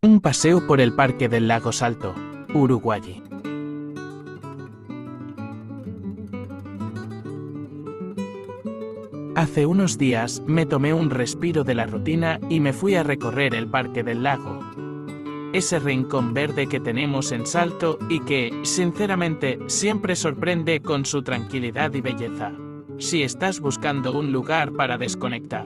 Un paseo por el Parque del Lago Salto, Uruguay. Hace unos días me tomé un respiro de la rutina y me fui a recorrer el Parque del Lago. Ese rincón verde que tenemos en Salto y que, sinceramente, siempre sorprende con su tranquilidad y belleza. Si estás buscando un lugar para desconectar,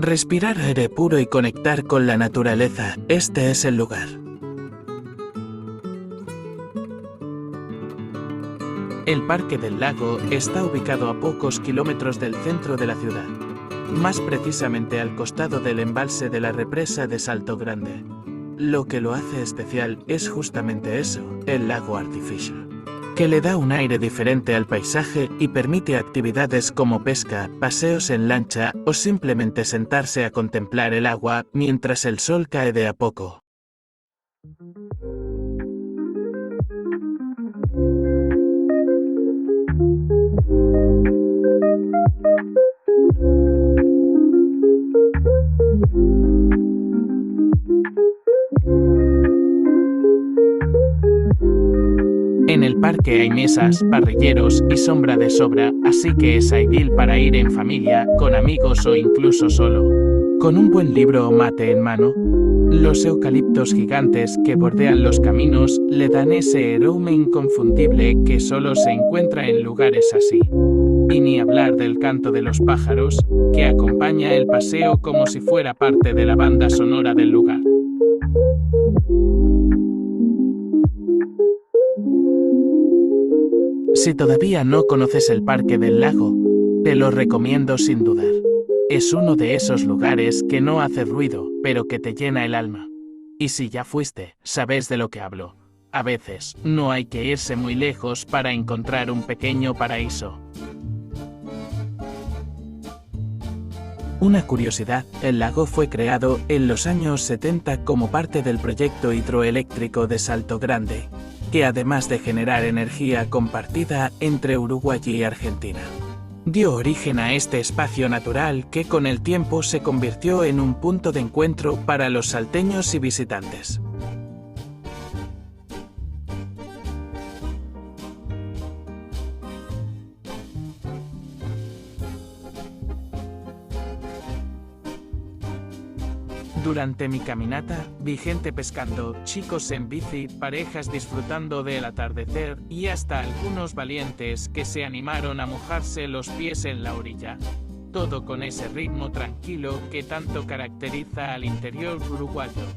respirar aire puro y conectar con la naturaleza, este es el lugar. El Parque del Lago está ubicado a pocos kilómetros del centro de la ciudad, más precisamente al costado del embalse de la represa de Salto Grande. Lo que lo hace especial es justamente eso, el lago artificial, que le da un aire diferente al paisaje y permite actividades como pesca, paseos en lancha o simplemente sentarse a contemplar el agua mientras el sol cae de a poco. En el parque hay mesas, parrilleros y sombra de sobra, así que es ideal para ir en familia, con amigos o incluso solo. Con un buen libro o mate en mano, los eucaliptos gigantes que bordean los caminos le dan ese aroma inconfundible que solo se encuentra en lugares así. Y ni hablar del canto de los pájaros, que acompaña el paseo como si fuera parte de la banda sonora del lugar. Si todavía no conoces el Parque del Lago, te lo recomiendo sin dudar. Es uno de esos lugares que no hace ruido, pero que te llena el alma. Y si ya fuiste, sabes de lo que hablo. A veces, no hay que irse muy lejos para encontrar un pequeño paraíso. Una curiosidad, el lago fue creado en los años 70 como parte del proyecto hidroeléctrico de Salto Grande, que además de generar energía compartida entre Uruguay y Argentina, dio origen a este espacio natural que con el tiempo se convirtió en un punto de encuentro para los salteños y visitantes. Durante mi caminata, vi gente pescando, chicos en bici, parejas disfrutando del atardecer y hasta algunos valientes que se animaron a mojarse los pies en la orilla. Todo con ese ritmo tranquilo que tanto caracteriza al interior uruguayo.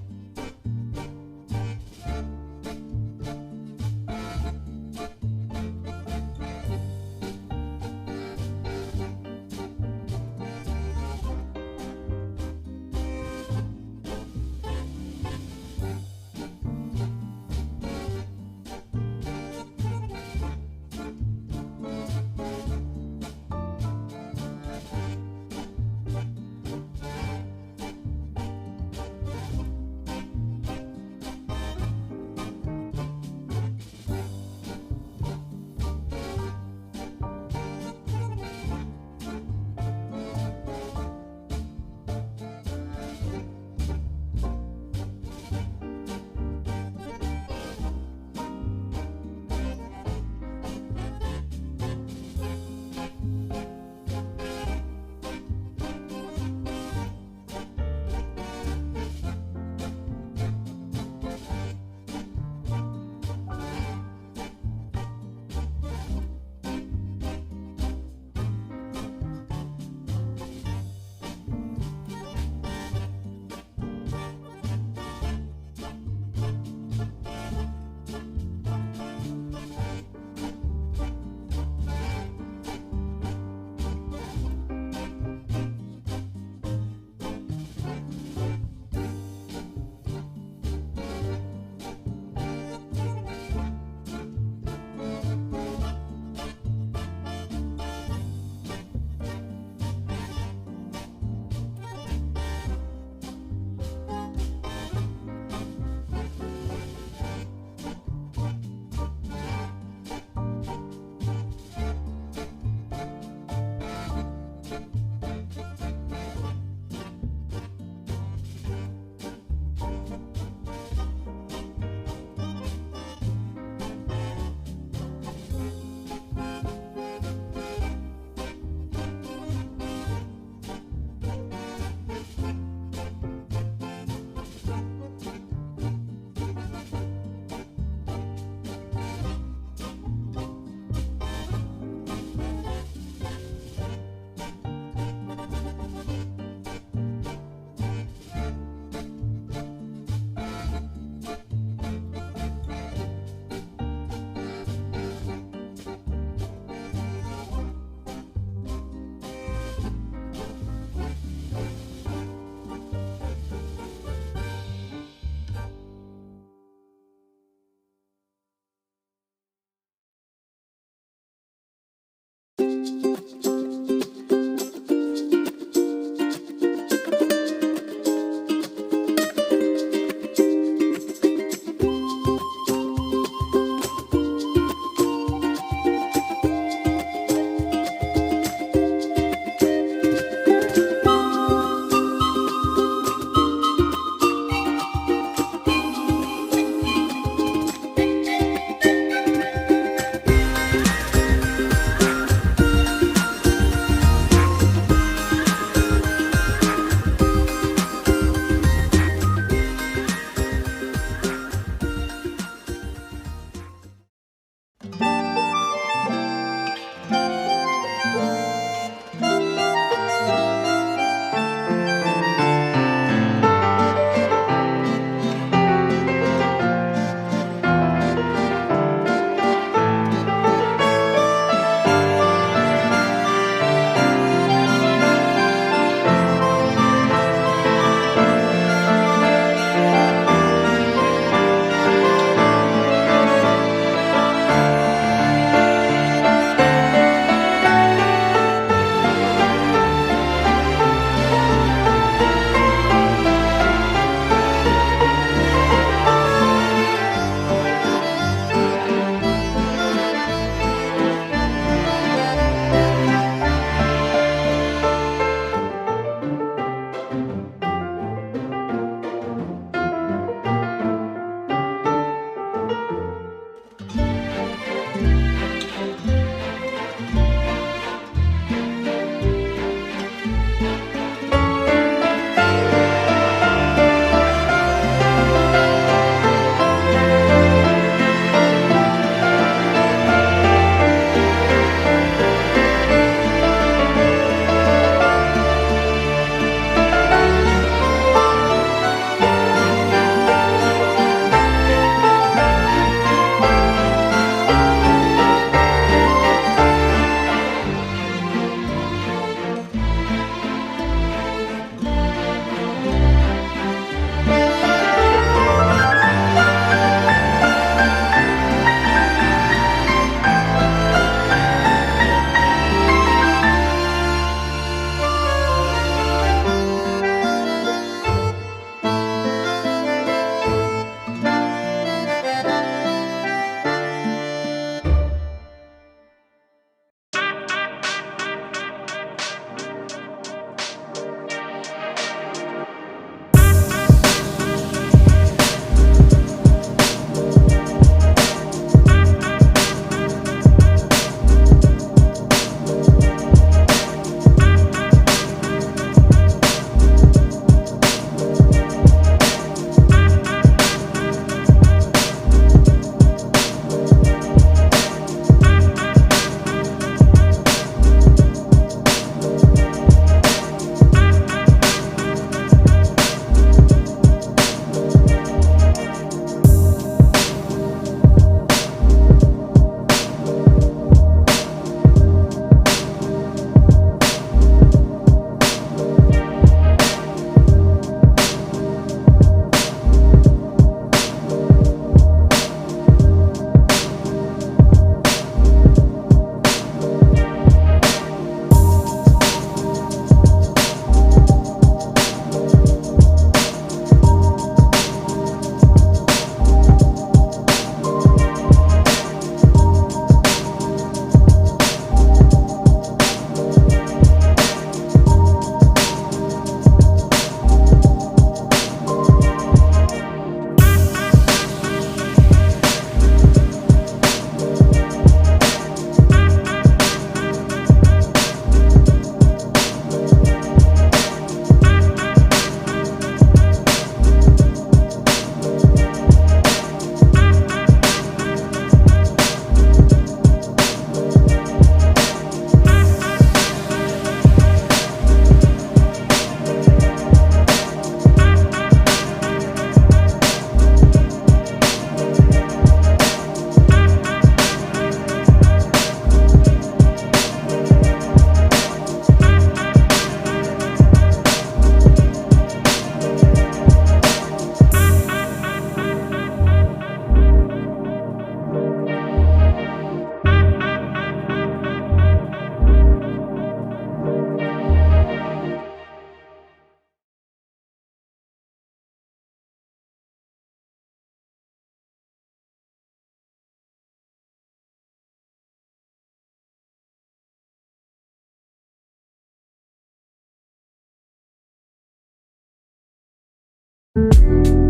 Chao.